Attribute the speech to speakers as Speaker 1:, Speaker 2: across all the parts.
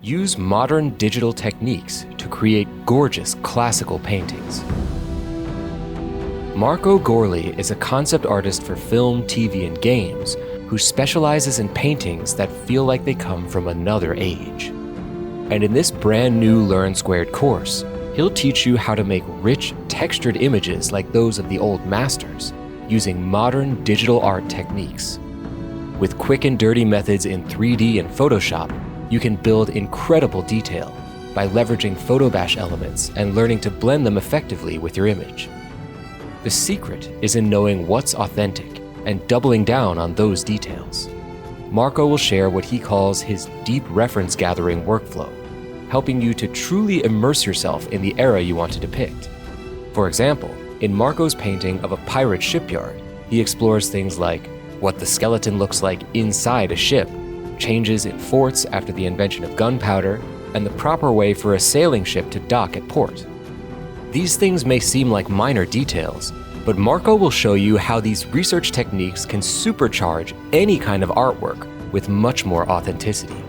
Speaker 1: Use modern digital techniques to create gorgeous classical paintings. Marco Gorlei is a concept artist for film, TV, and games who specializes in paintings that feel like they come from another age. And in this brand new Learn Squared course, he'll teach you how to make rich, textured images like those of the old masters, using modern digital art techniques. With quick and dirty methods in 3D and Photoshop, you can build incredible detail by leveraging photobash elements and learning to blend them effectively with your image. The secret is in knowing what's authentic and doubling down on those details. Marco will share what he calls his deep reference gathering workflow, helping you to truly immerse yourself in the era you want to depict. For example, in Marco's painting of a pirate shipyard, he explores things like what the skeleton looks like inside a ship, changes in forts after the invention of gunpowder, and the proper way for a sailing ship to dock at port. These things may seem like minor details, but Marco will show you how these research techniques can supercharge any kind of artwork with much more authenticity.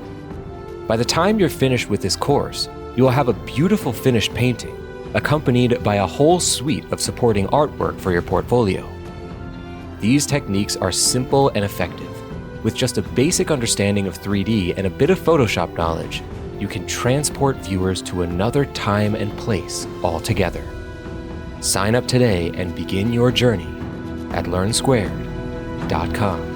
Speaker 1: By the time you're finished with this course, you will have a beautiful finished painting, accompanied by a whole suite of supporting artwork for your portfolio. These techniques are simple and effective. With just a basic understanding of 3D and a bit of Photoshop knowledge, you can transport viewers to another time and place altogether. Sign up today and begin your journey at learnsquared.com.